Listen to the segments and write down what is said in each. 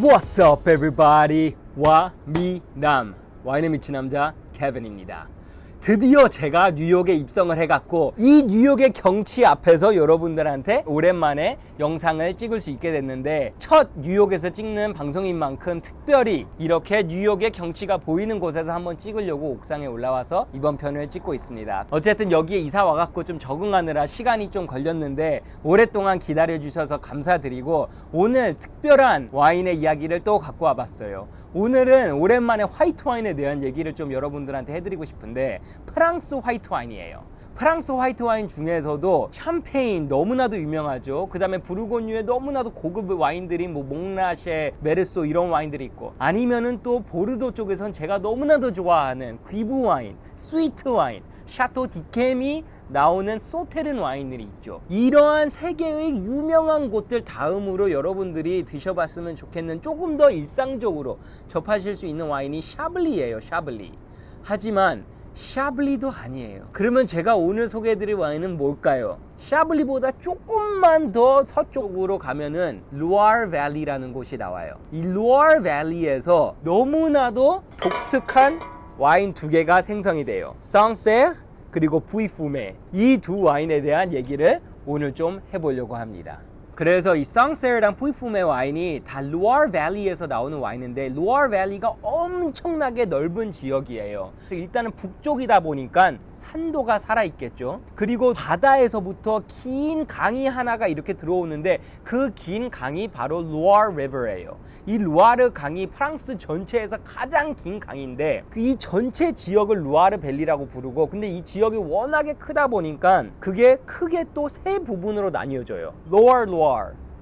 What's up everybody? 와미남 와인의 미친 남자 케빈입니다. 드디어 제가 뉴욕에 입성을 해갖고 이 뉴욕의 경치 앞에서 여러분들한테 오랜만에 영상을 찍을 수 있게 됐는데, 첫 뉴욕에서 찍는 방송인 만큼 특별히 이렇게 뉴욕의 경치가 보이는 곳에서 한번 찍으려고 옥상에 올라와서 이번 편을 찍고 있습니다. 어쨌든 여기에 이사 와갖고 좀 적응하느라 시간이 좀 걸렸는데 오랫동안 기다려주셔서 감사드리고, 오늘 특별한 와인의 이야기를 또 갖고 와봤어요. 오늘은 오랜만에 화이트 와인에 대한 얘기를 좀 여러분들한테 해드리고 싶은데, 프랑스 화이트 와인이에요. 프랑스 화이트 와인 중에서도 샴페인 너무나도 유명하죠. 그 다음에 부르고뉴의 너무나도 고급 와인들이 뭐 몽라쉐, 메르소 이런 와인들이 있고, 아니면은 또 보르도 쪽에선 제가 너무나도 좋아하는 귀브 와인, 스위트 와인, 샤토 디켐이 나오는 소테른 와인들이 있죠. 이러한 세계의 유명한 곳들 다음으로 여러분들이 드셔봤으면 좋겠는, 조금 더 일상적으로 접하실 수 있는 와인이 샤블리예요. 샤블리. 하지만 샤블리도 아니에요. 그러면 제가 오늘 소개해드릴 와인은 뭘까요? 샤블리보다 조금만 더 서쪽으로 가면은 루아르 밸리라는 곳이 나와요. 이 루아르 밸리에서 너무나도 독특한 와인 두 개가 생성이 돼요. 상세르 그리고 부이푸메, 이 두 와인에 대한 얘기를 오늘 좀 해보려고 합니다. 그래서 이 상세르랑 부이푸메 와인이 다 루아르 밸리에서 나오는 와인인데, 루아르 밸리가 엄청나게 넓은 지역이에요. 일단은 북쪽이다 보니까 산도가 살아있겠죠. 그리고 바다에서부터 긴 강이 하나가 이렇게 들어오는데, 그 긴 강이 바로 루아르 리버예요. 이 루아르 강이 프랑스 전체에서 가장 긴 강인데, 이 전체 지역을 루아르 밸리라고 부르고, 근데 이 지역이 워낙에 크다 보니까 그게 크게 또 세 부분으로 나뉘어져요. Lower Loire,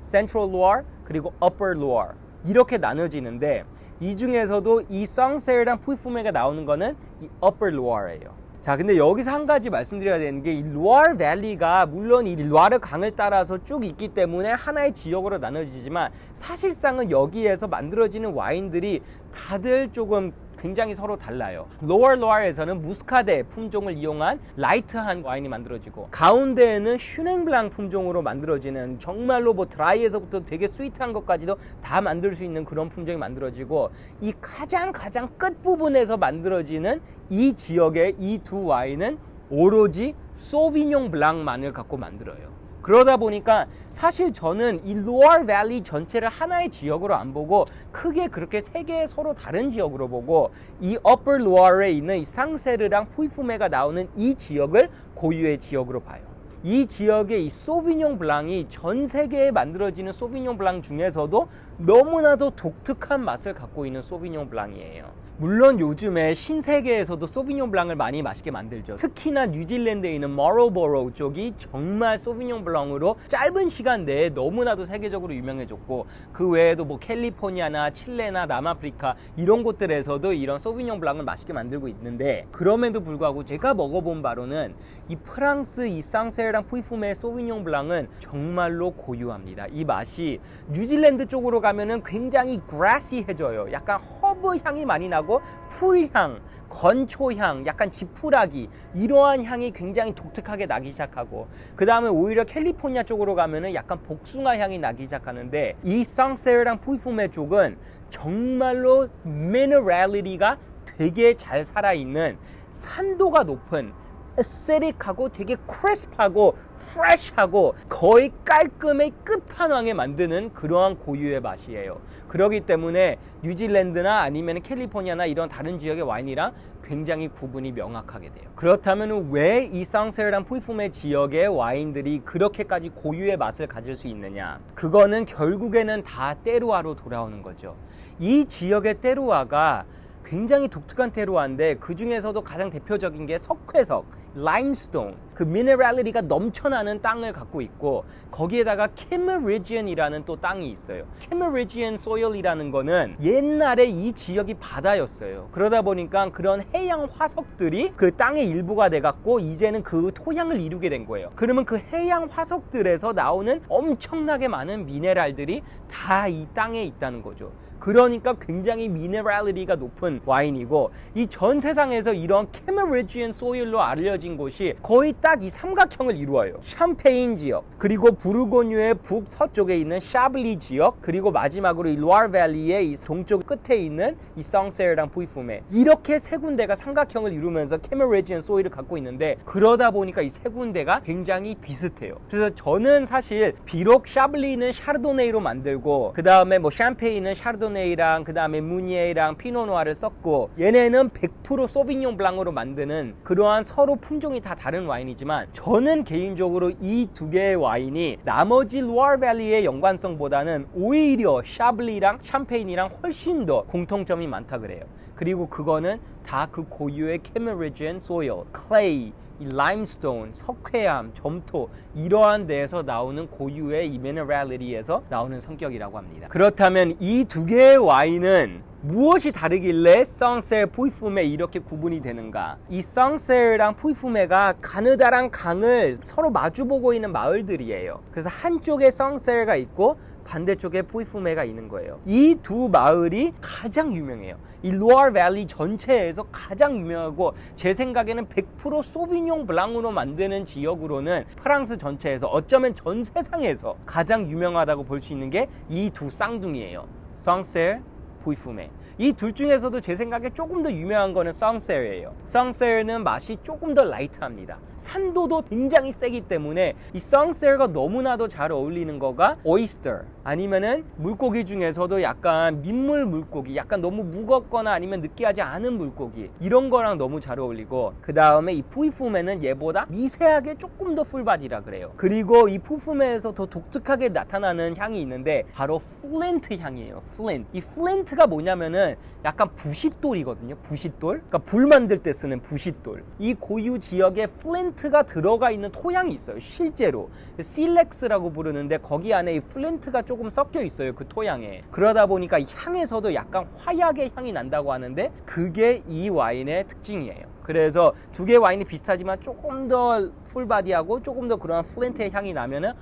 Central Loire, 그리고 Upper Loire 이렇게 나눠지는데, 이 중에서도 이 상세르랑 부이푸메가 나오는 거는 이 Upper Loire예요. 자, 근데 여기서 한 가지 말씀드려야 되는 게, 이 루아르 밸리가 물론 이 루아르 강을 따라서 쭉 있기 때문에 하나의 지역으로 나눠지지만, 사실상은 여기에서 만들어지는 와인들이 다들 조금 굉장히 서로 달라요. 로어 로아르에서는 무스카데 품종을 이용한 라이트한 와인이 만들어지고, 가운데에는 슈냉블랑 품종으로 만들어지는 정말로 뭐 드라이에서부터 되게 스위트한 것까지도 다 만들 수 있는 그런 품종이 만들어지고, 이 가장 끝부분에서 만들어지는 이 지역의 이 두 와인은 오로지 소비뇽 블랑만을 갖고 만들어요. 그러다 보니까 사실 저는 이 루아르 밸리 전체를 하나의 지역으로 안 보고, 크게 그렇게 세 개의 서로 다른 지역으로 보고, 이 어퍼 루아르에 있는 이 상세르랑 부이푸메가 나오는 이 지역을 고유의 지역으로 봐요. 이 지역의 이 소비뇽 블랑이 전 세계에 만들어지는 소비뇽 블랑 중에서도 너무나도 독특한 맛을 갖고 있는 소비뇽 블랑이에요. 물론 요즘에 신세계에서도 소비뇽 블랑을 많이 맛있게 만들죠. 특히나 뉴질랜드에 있는 머로보로 쪽이 정말 소비뇽 블랑으로 짧은 시간 내에 너무나도 세계적으로 유명해졌고, 그 외에도 뭐 캘리포니아나 칠레나 남아프리카 이런 곳들에서도 이런 소비뇽 블랑을 맛있게 만들고 있는데, 그럼에도 불구하고 제가 먹어본 바로는 이 프랑스 이 상세르랑 부이푸메의 소비뇽 블랑은 정말로 고유합니다. 이 맛이 뉴질랜드 쪽으로 가면은 굉장히 그라시해져요. 약간 허브 향이 많이 나고, 풀향, 건초향, 약간 지푸라기 이러한 향이 굉장히 독특하게 나기 시작하고, 그 다음에 오히려 캘리포니아 쪽으로 가면은 약간 복숭아 향이 나기 시작하는데, 이 상세르랑 부이푸메 쪽은 정말로 미네랄리티가 되게 잘 살아있는, 산도가 높은, 에세릭하고 되게 크리스프하고 프레쉬하고 거의 깔끔의 끝판왕에 만드는 그러한 고유의 맛이에요. 그렇기 때문에 뉴질랜드나 아니면 캘리포니아나 이런 다른 지역의 와인이랑 굉장히 구분이 명확하게 돼요. 그렇다면 왜 이 상세르랑 부이푸메 지역의 와인들이 그렇게까지 고유의 맛을 가질 수 있느냐? 그거는 결국에는 다 테루아로 돌아오는 거죠. 이 지역의 테루아가 굉장히 독특한 테루아인데, 그 중에서도 가장 대표적인 게 석회석, 라임스톤, 그 미네랄리티가 넘쳐나는 땅을 갖고 있고, 거기에다가 캐메리지언이라는 또 땅이 있어요. 캐메리지언 소일이라는 거는 옛날에 이 지역이 바다였어요. 그러다 보니까 그런 해양 화석들이 그 땅의 일부가 돼갖고 이제는 그 토양을 이루게 된 거예요. 그러면 그 해양 화석들에서 나오는 엄청나게 많은 미네랄들이 다 이 땅에 있다는 거죠. 그러니까 굉장히 미네랄리티가 높은 와인이고, 이 전 세상에서 이런 캐메리지언 소일로 알려진 이루어진 곳이 거의 딱 이 삼각형을 이루어요. 샴페인 지역, 그리고 부르고뉴의 북서쪽에 있는 샤블리 지역, 그리고 마지막으로 이 루아르밸리의 이 동쪽 끝에 있는 이 쌍세르랑 푸이푸메, 이렇게 세 군데가 삼각형을 이루면서 캐메레지언 소일을 갖고 있는데, 그러다 보니까 이 세 군데가 굉장히 비슷해요. 그래서 저는 사실 비록 샤블리는 샤르도네이로 만들고 그 다음에 뭐 샴페인은 샤르도네이랑 그 다음에 무니에랑 피노누아를 썼고, 얘네는 100% 소비뇽 블랑으로 만드는 그러한 서로 품종이 다 다른 와인이지만, 저는 개인적으로 이 두 개의 와인이 나머지 루아르밸리의 연관성보다는 오히려 샤블리랑 샴페인이랑 훨씬 더 공통점이 많다 그래요. 그리고 그거는 다 그 고유의 캐메레지언 소일, 클레이, 이 라임스톤, 석회암, 점토, 이러한 데에서 나오는 고유의 이 미네랄리티에서 나오는 성격이라고 합니다. 그렇다면 이 두 개의 와인은 무엇이 다르길래 쌍세르, 푸이푸메 이렇게 구분이 되는가? 이 쌍세르랑 푸이푸메가 가느다란 강을 서로 마주보고 있는 마을들이에요. 그래서 한쪽에 쌍세르가 있고 반대쪽에 푸이푸메가 있는 거예요. 이 두 마을이 가장 유명해요. 이 루아르밸리 전체에서 가장 유명하고, 제 생각에는 100% 소비뇽 블랑으로 만드는 지역으로는 프랑스 전체에서, 어쩌면 전 세상에서 가장 유명하다고 볼 수 있는 게 이 두 쌍둥이에요. 쌍세르, 푸이푸메. 이 둘 중에서도 제 생각에 조금 더 유명한 거는 쌍세르예요. 쌍세르는 맛이 조금 더 라이트합니다. 산도도 굉장히 세기 때문에 이 쌍세르가 너무나도 잘 어울리는 거가 오이스터, 아니면은 물고기 중에서도 약간 민물 물고기, 약간 너무 무겁거나 아니면 느끼하지 않은 물고기, 이런 거랑 너무 잘 어울리고, 그 다음에 이 푸이푸메는 얘보다 미세하게 조금 더 풀바디라 그래요. 그리고 이 푸이푸메에서 더 독특하게 나타나는 향이 있는데 바로 플린트 향이에요. 플린트. 이 플린트가 뭐냐면은 약간 부싯돌이거든요. 부싯돌. 그러니까 불 만들 때 쓰는 부싯돌. 이 고유 지역에 플린트가 들어가 있는 토양이 있어요. 실제로 실렉스라고 부르는데, 거기 안에 이 플린트가 조금 섞여 있어요. 그 토양에. 그러다 보니까 이 향에서도 약간 화약의 향이 난다고 하는데, 그게 이 와인의 특징이에요. 그래서 두 개의 와인이 비슷하지만 조금 더 풀바디하고 조금 더 그런 플린트의 향이 나면은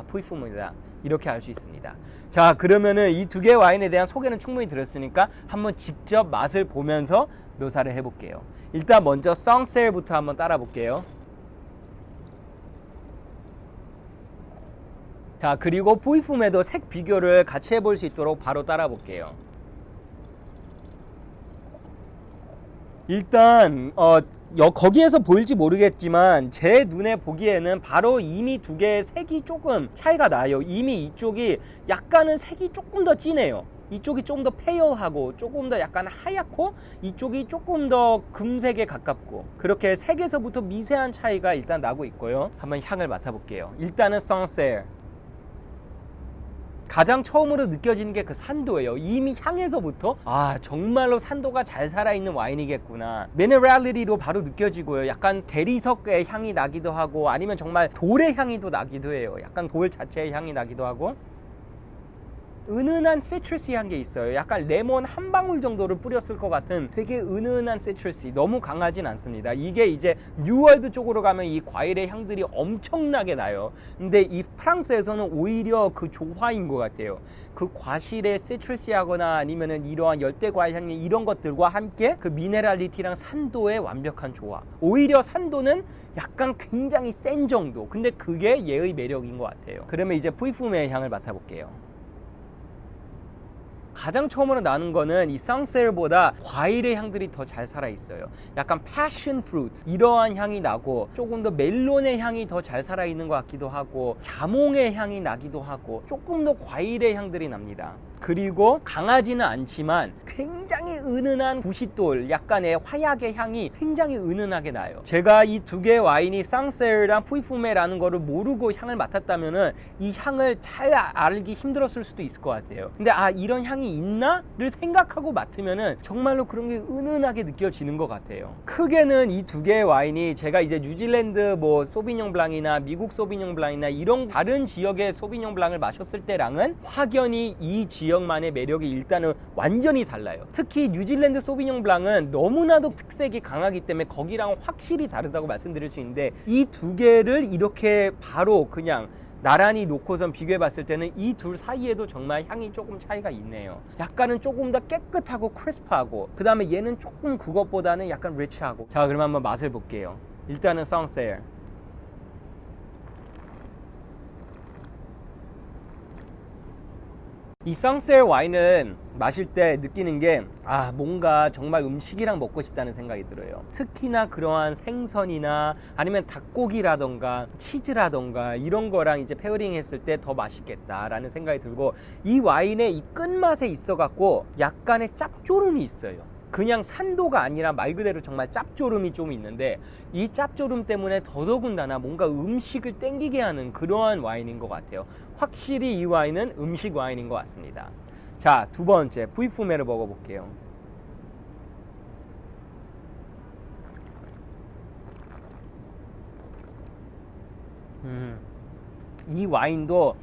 푸이푸메다, 이렇게 알 수 있습니다. 자, 그러면은 이 두 개의 와인에 대한 소개는 충분히 들었으니까 한번 직접 맛을 보면서 묘사를 해볼게요. 일단 먼저 쌍세르부터 한번 따라 볼게요. 자, 그리고 푸이푸메도 색 비교를 같이 해볼 수 있도록 바로 따라 볼게요. 일단 거기에서 보일지 모르겠지만 제 눈에 보기에는 바로 이미 두 개의 색이 조금 차이가 나요. 이미 이쪽이 약간은 색이 조금 더 진해요. 이쪽이 조금 더 페일하고 조금 더 약간 하얗고, 이쪽이 조금 더 금색에 가깝고, 그렇게 색에서부터 미세한 차이가 일단 나고 있고요. 한번 향을 맡아볼게요. 일단은 쌍세르. 가장 처음으로 느껴지는 게 그 산도예요. 이미 향에서부터 정말로 산도가 잘 살아있는 와인이겠구나. 미네랄리티로 바로 느껴지고요. 약간 대리석의 향이 나기도 하고, 아니면 정말 돌의 향이 또 나기도 해요. 약간 돌 자체의 향이 나기도 하고, 은은한 시트러시한 게 있어요. 약간 레몬 한 방울 정도를 뿌렸을 것 같은 되게 은은한 시트러시, 너무 강하진 않습니다. 이게 이제 뉴월드 쪽으로 가면 이 과일의 향들이 엄청나게 나요. 근데 이 프랑스에서는 오히려 그 조화인 것 같아요. 그 과실의 시트러시하거나 아니면은 이러한 열대 과일 향이, 이런 것들과 함께 그 미네랄리티랑 산도의 완벽한 조화. 오히려 산도는 약간 굉장히 센 정도. 근데 그게 얘의 매력인 것 같아요. 그러면 이제 푸이푸메의 향을 맡아볼게요. 가장 처음으로 나는 거는 이 쌍세르보다 과일의 향들이 더 잘 살아있어요. 약간 패션 프루트, 이러한 향이 나고, 조금 더 멜론의 향이 더 잘 살아있는 것 같기도 하고, 자몽의 향이 나기도 하고, 조금 더 과일의 향들이 납니다. 그리고 강하지는 않지만 굉장히 은은한 부싯돌, 약간의 화약의 향이 굉장히 은은하게 나요. 제가 이 두 개의 와인이 쌍세르랑 푸이푸메라는 거를 모르고 향을 맡았다면은 이 향을 잘 알기 힘들었을 수도 있을 것 같아요. 근데 이런 향이 있나?를 생각하고 맡으면은 정말로 그런 게 은은하게 느껴지는 것 같아요. 크게는 이 두 개의 와인이 제가 이제 뉴질랜드 뭐 소비뇽 블랑이나 미국 소비뇽 블랑이나 이런 다른 지역의 소비뇽 블랑을 마셨을 때랑은 확연히 이 지역만의 매력이 일단은 완전히 달라요. 특히 뉴질랜드 소비뇽 블랑은 너무나도 특색이 강하기 때문에 거기랑 확실히 다르다고 말씀드릴 수 있는데, 이 두 개를 이렇게 바로 그냥 나란히 놓고선 비교해 봤을 때는 이 둘 사이에도 정말 향이 조금 차이가 있네요. 약간은 조금 더 깨끗하고 크리스프하고, 그 다음에 얘는 조금 그것보다는 약간 리치하고. 자, 그럼 한번 맛을 볼게요. 일단은 상셀. 이 상셀 와인은 마실 때 느끼는 게 뭔가 정말 음식이랑 먹고 싶다는 생각이 들어요. 특히나 그러한 생선이나 아니면 닭고기라던가 치즈라던가 이런 거랑 이제 페어링 했을 때 더 맛있겠다라는 생각이 들고, 이 와인의 이 끝맛에 있어 갖고 약간의 짭조름이 있어요. 그냥 산도가 아니라 말 그대로 정말 짭조름이 좀 있는데, 이 짭조름 때문에 더더군다나 뭔가 음식을 땡기게 하는 그러한 와인인 것 같아요. 확실히 이 와인은 음식 와인인 것 같습니다. 자, 두 번째 푸이푸메를 먹어볼게요. 이 와인도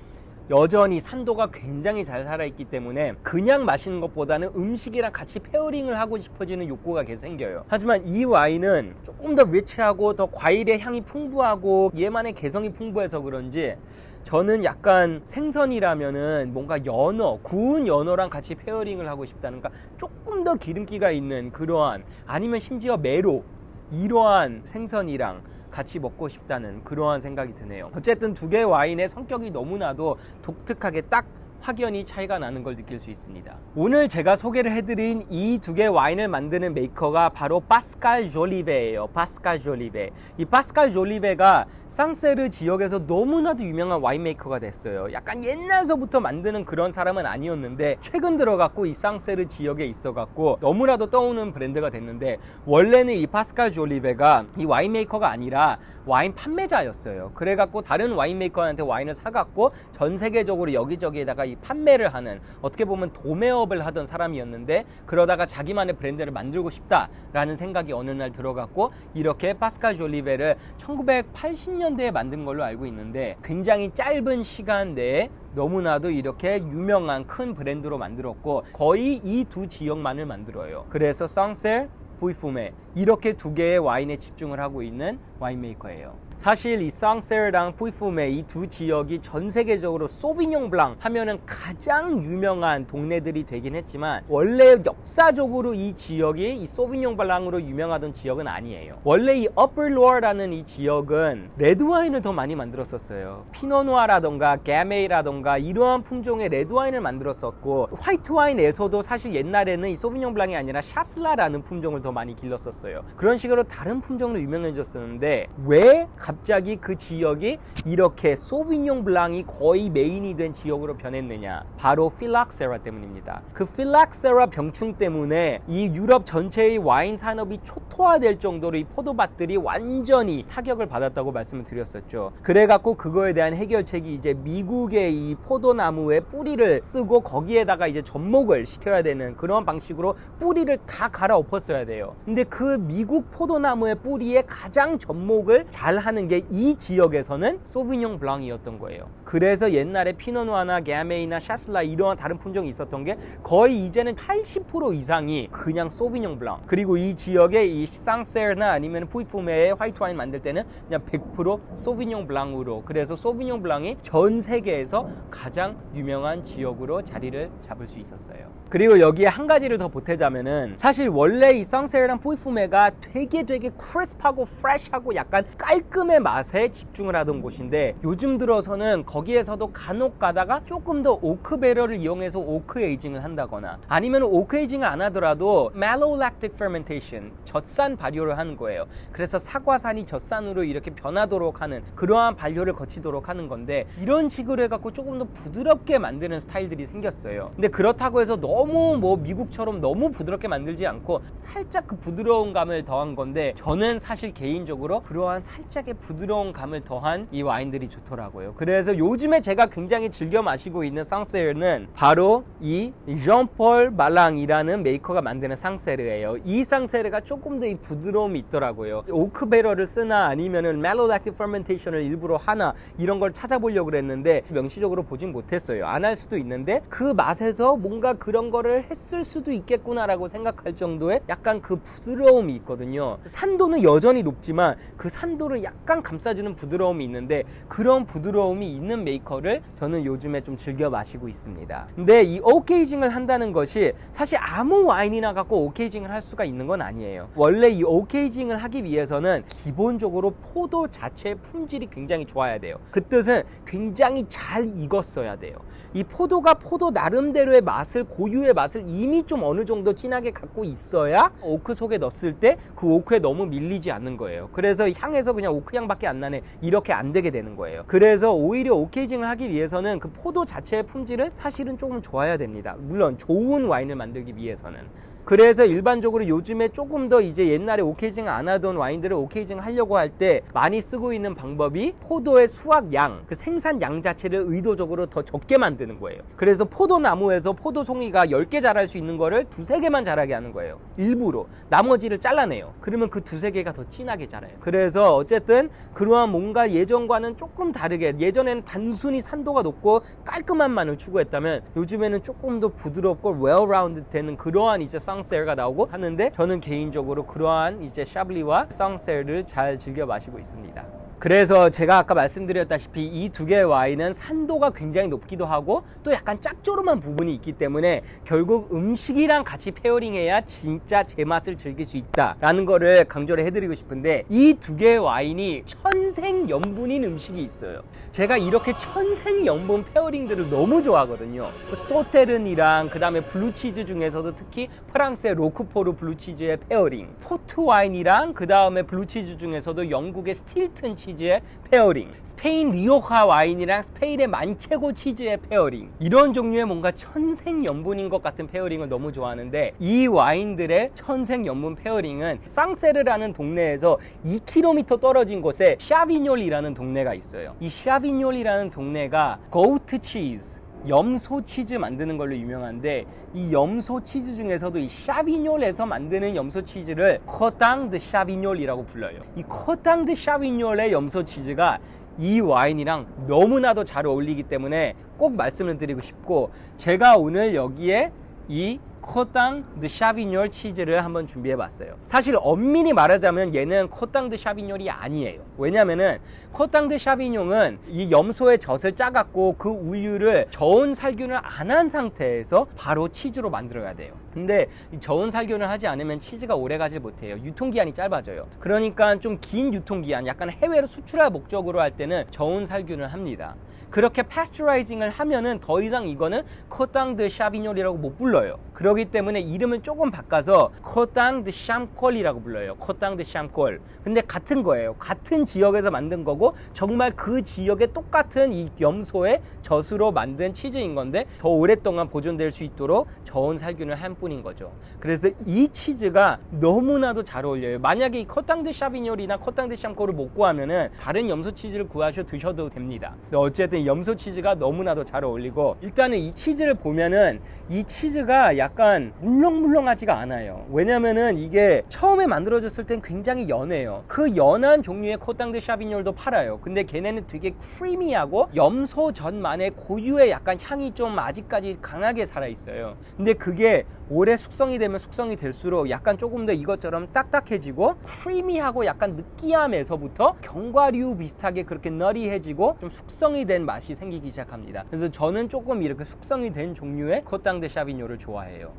여전히 산도가 굉장히 잘 살아있기 때문에 그냥 마시는 것보다는 음식이랑 같이 페어링을 하고 싶어지는 욕구가 계속 생겨요. 하지만 이 와인은 조금 더 리치하고 더 과일의 향이 풍부하고 얘만의 개성이 풍부해서 그런지 저는 약간 생선이라면은 뭔가 연어, 구운 연어랑 같이 페어링을 하고 싶다는, 그러니까 조금 더 기름기가 있는 그러한, 아니면 심지어 메로, 이러한 생선이랑 같이 먹고 싶다는 그러한 생각이 드네요. 어쨌든 두 개의 와인의 성격이 너무나도 독특하게 딱 확연히 차이가 나는 걸 느낄 수 있습니다. 오늘 제가 소개를 해드린 이 두 개의 와인을 만드는 메이커가 바로 파스칼 졸리베예요. 파스칼 졸리베. 이 파스칼 졸리베가 상세르 지역에서 너무나도 유명한 와인 메이커가 됐어요. 약간 옛날서부터 만드는 그런 사람은 아니었는데 최근 들어갖고 이 상세르 지역에 있어갖고 너무나도 떠오르는 브랜드가 됐는데, 원래는 이 파스칼 졸리베가 이 와인 메이커가 아니라 와인 판매자였어요. 그래갖고 다른 와인 메이커한테 와인을 사갖고 전 세계적으로 여기저기에다가 이 판매를 하는, 어떻게 보면 도매업을 하던 사람이었는데, 그러다가 자기만의 브랜드를 만들고 싶다라는 생각이 어느 날 들어갔고 이렇게 파스칼 졸리베를 1980년대에 만든 걸로 알고 있는데, 굉장히 짧은 시간 내에 너무나도 이렇게 유명한 큰 브랜드로 만들었고 거의 이 두 지역만을 만들어요. 그래서 상셀, 푸이푸메 이렇게 두 개의 와인에 집중을 하고 있는 와인 메이커예요. 사실 이 상셀랑 푸이푸메 이 두 지역이 전 세계적으로 소비뇽 블랑 하면은 가장 유명한 동네들이 되긴 했지만, 원래 역사적으로 이 지역이 이 소비뇽 블랑으로 유명하던 지역은 아니에요. 원래 이 어플로어라는 이 지역은 레드와인을 더 많이 만들었었어요. 피노누아라던가 가메이라던가 이러한 품종의 레드와인을 만들었었고, 화이트와인에서도 사실 옛날에는 이 소비뇽 블랑이 아니라 샤슬라라는 품종을 더 많이 길렀었어요. 그런 식으로 다른 품종으로 유명해졌었는데, 왜 갑자기 그 지역이 이렇게 소비뇽 블랑이 거의 메인이 된 지역으로 변했느냐? 바로 필락세라 때문입니다. 그 필락세라 병충 때문에 이 유럽 전체의 와인 산업이 초토화될 정도로 이 포도밭들이 완전히 타격을 받았다고 말씀을 드렸었죠. 그래갖고 그거에 대한 해결책이 이제 미국의 이 포도나무에 뿌리를 쓰고 거기에다가 이제 접목을 시켜야 되는 그런 방식으로 뿌리를 다 갈아엎었어야 돼요. 근데 그 미국 포도나무의 뿌리에 가장 접목을 잘 하는 게 이 지역에서는 소비뇽 블랑이었던 거예요. 그래서 옛날에 피노누아나 가메이나 샤슬라 이러한 다른 품종이 있었던 게 거의 이제는 80% 이상이 그냥 소비뇽 블랑, 그리고 이 지역의 이 상셀나 아니면 푸이푸메의 화이트 와인 만들 때는 그냥 100% 소비뇽 블랑으로, 그래서 소비뇽 블랑이 전 세계에서 가장 유명한 지역으로 자리를 잡을 수 있었어요. 그리고 여기에 한 가지를 더 보태자면은, 사실 원래 이 상셀이랑 푸이푸메가 되게 크리스프하고 프레쉬하고 약간 깔끔의 맛에 집중을 하던 곳인데, 요즘 들어서는 거기에서도 간혹 가다가 조금 더 오크 배럴을 이용해서 오크 에이징을 한다거나, 아니면 오크 에이징을 안 하더라도 malolactic fermentation, 젖산 발효를 하는 거예요. 그래서 사과산이 젖산으로 이렇게 변하도록 하는 그러한 발효를 거치도록 하는 건데, 이런 식으로 해갖고 조금 더 부드럽게 만드는 스타일들이 생겼어요. 근데 그렇다고 해서 너무 미국처럼 너무 부드럽게 만들지 않고 살짝 그 부드러운 감을 더한 건데, 저는 사실 개인적으로 그러한 살짝의 부드러운 감을 더한 이 와인들이 좋더라고요. 그래서 요즘에 제가 굉장히 즐겨 마시고 있는 상세르는 바로 이 젬폴 말랑이라는 메이커가 만드는 상세르예요. 이 상세르가 조금 더 이 부드러움이 있더라고요. 오크 배럴을 쓰나 아니면은 malolactic fermentation을 일부러 하나, 이런 걸 찾아보려고 그랬는데 명시적으로 보진 못했어요. 안 할 수도 있는데 그 맛에서 뭔가 그런 거를 했을 수도 있겠구나라고 생각할 정도의 약간 그 부드러움이 있거든요. 산도는 여전히 높지만 그 산도를 약간 약간 감싸주는 부드러움이 있는데 그런 부드러움이 있는 메이커를 저는 요즘에 좀 즐겨 마시고 있습니다. 근데 이 오케이징을 한다는 것이 사실 아무 와인이나 갖고 오케이징을 할 수가 있는 건 아니에요. 원래 이 오케이징을 하기 위해서는 기본적으로 포도 자체의 품질이 굉장히 좋아야 돼요. 그 뜻은 굉장히 잘 익었어야 돼요. 이 포도가 포도 나름대로의 맛을, 고유의 맛을 이미 좀 어느 정도 진하게 갖고 있어야 오크 속에 넣었을 때 그 오크에 너무 밀리지 않는 거예요. 그래서 향에서 그냥 오크 향밖에 안 나네, 이렇게 안 되게 되는 거예요. 그래서 오히려 오케이징을 하기 위해서는 그 포도 자체의 품질은 사실은 조금 좋아야 됩니다. 물론 좋은 와인을 만들기 위해서는. 그래서 일반적으로 요즘에 조금 더 이제 옛날에 오케이징 안 하던 와인들을 오케이징 하려고 할 때 많이 쓰고 있는 방법이 포도의 수확량, 그 생산량 자체를 의도적으로 더 적게 만드는 거예요. 그래서 포도나무에서 포도송이가 10개 자랄 수 있는 거를 2-3개만 자라게 하는 거예요. 일부러. 나머지를 잘라내요. 그러면 그 2-3개가 더 진하게 자라요. 그래서 어쨌든 그러한 뭔가 예전과는 조금 다르게, 예전에는 단순히 산도가 높고 깔끔한 맛을 추구했다면 요즘에는 조금 더 부드럽고 well-rounded 되는 그러한 이제 쌍셀가 나오고 하는데, 저는 개인적으로 그러한 이제 샤블리와 쌍셀을 잘 즐겨 마시고 있습니다. 그래서 제가 아까 말씀드렸다시피 이 두 개의 와인은 산도가 굉장히 높기도 하고 또 약간 짭조름한 부분이 있기 때문에 결국 음식이랑 같이 페어링해야 진짜 제맛을 즐길 수 있다라는 거를 강조를 해드리고 싶은데, 이 두 개의 와인이 천생연분인 음식이 있어요. 제가 이렇게 천생연분 페어링들을 너무 좋아하거든요. 소테른이랑 그 다음에 블루치즈 중에서도 특히 프랑스의 로크포르 블루치즈의 페어링, 포트와인이랑 그 다음에 블루치즈 중에서도 영국의 스틸튼 치즈의 페어링, 스페인 리오하 와인이랑 스페인의 만체고 치즈의 페어링, 이런 종류의 뭔가 천생연분인 것 같은 페어링을 너무 좋아하는데, 이 와인들의 천생연분 페어링은 쌍세르라는 동네에서 2km 떨어진 곳에 샤비뇰이라는 동네가 있어요. 이 샤비뇰이라는 동네가 고우트 치즈, 염소 치즈 만드는 걸로 유명한데, 이 염소 치즈 중에서도 이 샤비뇰에서 만드는 염소 치즈를 코땅 드 샤비뇰이라고 불러요. 이 코땅 드 샤비뇰의 염소 치즈가 이 와인이랑 너무나도 잘 어울리기 때문에 꼭 말씀을 드리고 싶고, 제가 오늘 여기에 이 코땅 드 샤비뇰 치즈를 한번 준비해 봤어요. 사실 엄밀히 말하자면 얘는 코땅 드 샤비뇰이 아니에요. 왜냐면은 코땅 드 샤비뇰은 이 염소의 젖을 짜갖고 그 우유를 저온 살균을 안 한 상태에서 바로 치즈로 만들어야 돼요. 근데 이 저온 살균을 하지 않으면 치즈가 오래가지 못해요. 유통기한이 짧아져요. 그러니까 좀 긴 유통기한, 약간 해외로 수출할 목적으로 할 때는 저온 살균을 합니다. 그렇게 패스처라이징을 하면은 더 이상 이거는 코땅 드 샤비뇰이라고 못 불러요. 그렇기 때문에 이름을 조금 바꿔서 코땅 드 샴콜이라고 불러요. 코땅 드 샴콜. 근데 같은 거예요. 같은 지역에서 만든 거고 정말 그 지역에 똑같은 이 염소의 젖으로 만든 치즈인 건데 더 오랫동안 보존될 수 있도록 저온 살균을 한 뿐인 거죠. 그래서 이 치즈가 너무나도 잘 어울려요. 만약에 이 코땅 드 샤비뇰이나 코땅 드 샴콜을 못 구하면은 다른 염소 치즈를 구하셔 드셔도 됩니다. 어쨌든 염소 치즈가 너무나도 잘 어울리고, 일단은 이 치즈를 보면은 이 치즈가 약간 물렁물렁하지가 않아요. 왜냐면은 이게 처음에 만들어졌을 땐 굉장히 연해요. 그 연한 종류의 코땅 드 샤비뇰도 팔아요. 근데 걔네는 되게 크리미하고 염소젖만의 고유의 약간 향이 좀 아직까지 강하게 살아있어요. 근데 그게 오래 숙성이 되면 숙성이 될수록 약간 조금 더 이것처럼 딱딱해지고 크리미하고 약간 느끼함에서부터 견과류 비슷하게 그렇게 너리해지고 좀 숙성이 된 맛이 생기기 시작합니다. 그래서 저는 조금 이렇게 숙성이 된 종류의 코땅 드 샤비뇰을 좋아해요.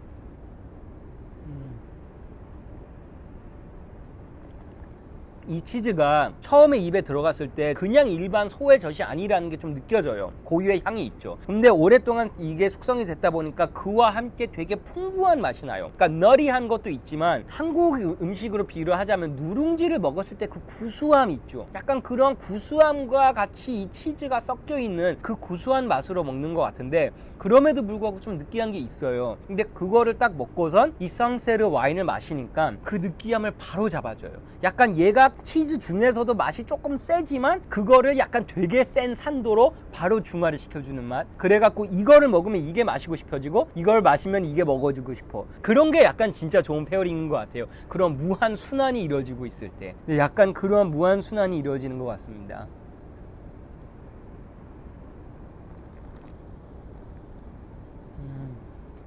이 치즈가 처음에 입에 들어갔을 때 그냥 일반 소의 젖이 아니라는 게 좀 느껴져요. 고유의 향이 있죠. 근데 오랫동안 이게 숙성이 됐다 보니까 그와 함께 되게 풍부한 맛이 나요. 그러니까 너리한 것도 있지만 한국 음식으로 비유를 하자면 누룽지를 먹었을 때 그 구수함이 있죠. 약간 그런 구수함과 같이 이 치즈가 섞여 있는 그 구수한 맛으로 먹는 것 같은데, 그럼에도 불구하고 좀 느끼한 게 있어요. 근데 그거를 딱 먹고선 이 쌍세르 와인을 마시니까 그 느끼함을 바로 잡아줘요. 약간 얘가 치즈 중에서도 맛이 조금 세지만 그거를 약간 되게 센 산도로 바로 중화를 시켜주는 맛. 그래갖고 이거를 먹으면 이게 마시고 싶어지고 이걸 마시면 이게 먹어주고 싶어. 그런 게 약간 진짜 좋은 페어링인 것 같아요. 그런 무한 순환이 이루어지고 있을 때 약간 그런 무한 순환이 이루어지는 것 같습니다.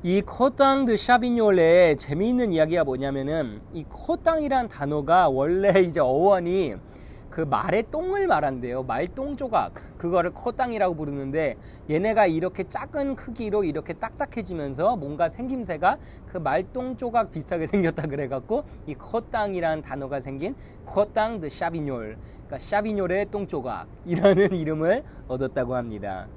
이 코땅 드 샤비뇰의 재미있는 이야기가 뭐냐면은, 이 코땅이란 단어가 원래 이제 어원이 그 말의 똥을 말한대요. 말똥 조각. 그거를 커땅이라고 부르는데 얘네가 이렇게 작은 크기로 이렇게 딱딱해지면서 뭔가 생김새가 그 말똥 조각 비슷하게 생겼다 그래갖고 이 커땅이라는 단어가 생긴 커땅 드 샤비뇰, 그러니까 샤비뇰의 똥조각이라는 이름을 얻었다고 합니다.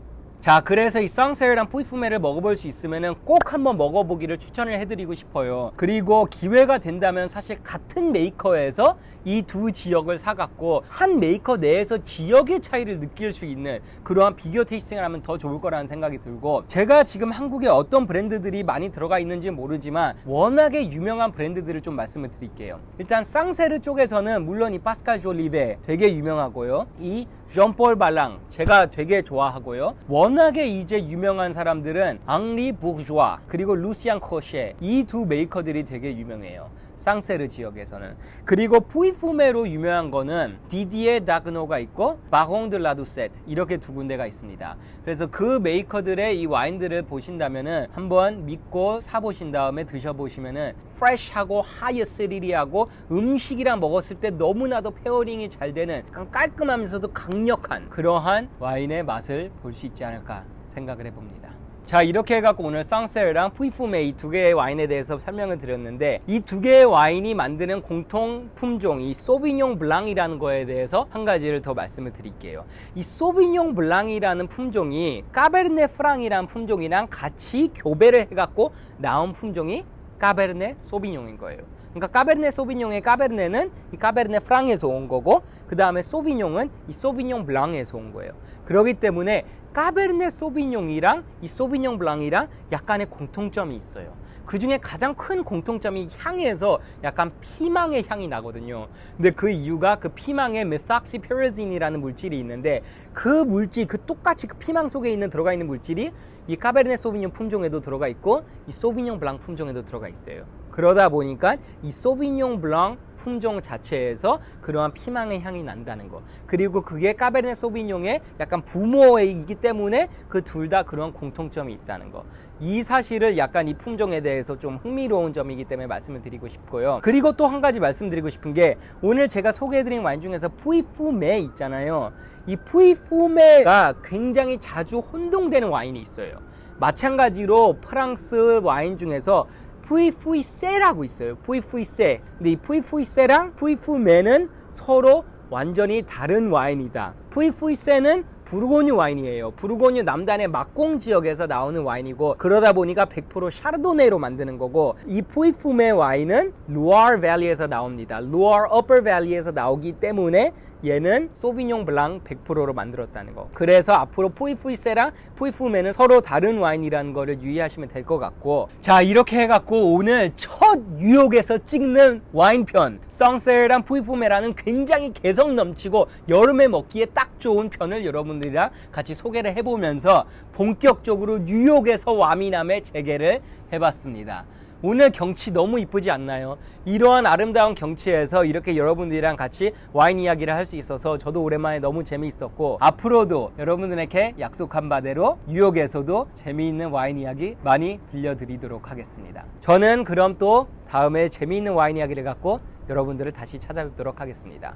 자, 그래서 이 쌍세르랑 푸이푸메를 먹어볼 수 있으면 꼭 한번 먹어보기를 추천을 해드리고 싶어요. 그리고 기회가 된다면 사실 같은 메이커에서 이 두 지역을 사갖고 한 메이커 내에서 지역의 차이를 느낄 수 있는 그러한 비교 테이스팅을 하면 더 좋을 거라는 생각이 들고, 제가 지금 한국에 어떤 브랜드들이 많이 들어가 있는지 모르지만 워낙에 유명한 브랜드들을 좀 말씀을 드릴게요. 일단 쌍세르 쪽에서는 물론 이 파스칼 졸리베 되게 유명하고요. 이 존폴 발랑 제가 되게 좋아하고요. 워낙에 이제 유명한 사람들은 앙리 부르주아 그리고 루시안 코셰, 이 두 메이커들이 되게 유명해요. 쌍세르 지역에서는. 그리고 푸이푸메로 유명한 거는 디디에 다그노가 있고 바홍 드 라두셋, 이렇게 두 군데가 있습니다. 그래서 그 메이커들의 이 와인들을 보신다면은 한번 믿고 사보신 다음에 드셔보시면은 프레쉬하고 하이어시리리하고 음식이랑 먹었을 때 너무나도 페어링이 잘 되는 깔끔하면서도 강력한 그러한 와인의 맛을 볼 수 있지 않을까 생각을 해봅니다. 자, 이렇게 해갖고 오늘 쌍세르랑 푸이푸메 이 두 개의 와인에 대해서 설명을 드렸는데, 이 두 개의 와인이 만드는 공통 품종, 이 소비뇽 블랑이라는 거에 대해서 한 가지를 더 말씀을 드릴게요. 이 소비뇽 블랑이라는 품종이 까베르네 프랑이라는 품종이랑 같이 교배를 해갖고 나온 품종이 까베르네 소비뇽인 거예요. 그러니까 까베르네 소비뇽의 까베르네는 이 까베르네 프랑에서 온 거고, 그 다음에 소비뇽은 이 소비뇽 블랑에서 온 거예요. 그렇기 때문에 까베르네 소비뇽이랑 이 소비뇽 블랑이랑 약간의 공통점이 있어요. 그 중에 가장 큰 공통점이 향에서 약간 피망의 향이 나거든요. 근데 그 이유가 그 피망에 메삭시피라진이라는 물질이 있는데, 그 물질, 그 똑같이 그 피망 속에 들어가 있는 물질이 이 까베르네 소비뇽 품종에도 들어가 있고 이 소비뇽 블랑 품종에도 들어가 있어요. 그러다 보니까 이 소비뇽 블랑 품종 자체에서 그러한 피망의 향이 난다는 거, 그리고 그게 까베르네 소비뇽의 약간 부모이기 때문에 그 둘 다 그런 공통점이 있다는 거, 이 사실을 약간 이 품종에 대해서 좀 흥미로운 점이기 때문에 말씀을 드리고 싶고요. 그리고 또 한 가지 말씀드리고 싶은 게, 오늘 제가 소개해드린 와인 중에서 푸이푸메 있잖아요. 이 푸이푸메가 굉장히 자주 혼동되는 와인이 있어요. 마찬가지로 프랑스 와인 중에서 푸이푸이세라고 있어요. 푸이푸이세. 근데 이 푸이푸이세랑 푸이푸메는 서로 완전히 다른 와인이다. 푸이푸이세는 부르고뉴 와인이에요. 부르고뉴 남단의 막공 지역에서 나오는 와인이고, 그러다 보니까 100% 샤르도네로 만드는 거고, 이 푸이푸메 와인은 루아르 밸리에서 나옵니다. 루아르 어퍼 밸리에서 나오기 때문에 얘는 소비뇽 블랑 100%로 만들었다는 거. 그래서 앞으로 푸이푸이세랑 푸이푸메는 서로 다른 와인이라는 거를 유의하시면 될 것 같고, 자, 이렇게 해갖고 오늘 첫 뉴욕에서 찍는 와인편 쌍세르랑 푸이푸메라는 굉장히 개성 넘치고 여름에 먹기에 딱 좋은 편을 여러분들이랑 같이 소개를 해보면서 본격적으로 뉴욕에서 와미남의 재개를 해봤습니다. 오늘 경치 너무 이쁘지 않나요? 이러한 아름다운 경치에서 이렇게 여러분들이랑 같이 와인 이야기를 할 수 있어서 저도 오랜만에 너무 재미있었고, 앞으로도 여러분들에게 약속한 바대로 뉴욕에서도 재미있는 와인 이야기 많이 들려드리도록 하겠습니다. 저는 그럼 또 다음에 재미있는 와인 이야기를 갖고 여러분들을 다시 찾아뵙도록 하겠습니다.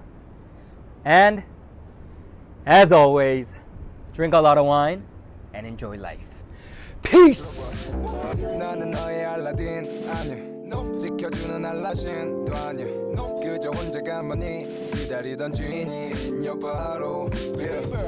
And as always, drink a lot of wine and enjoy life. Peace! 나는 너의 알라딘 아니 지켜주는 알라신도 아니 그저 혼자 가만히 기다리던 주인이 여 바로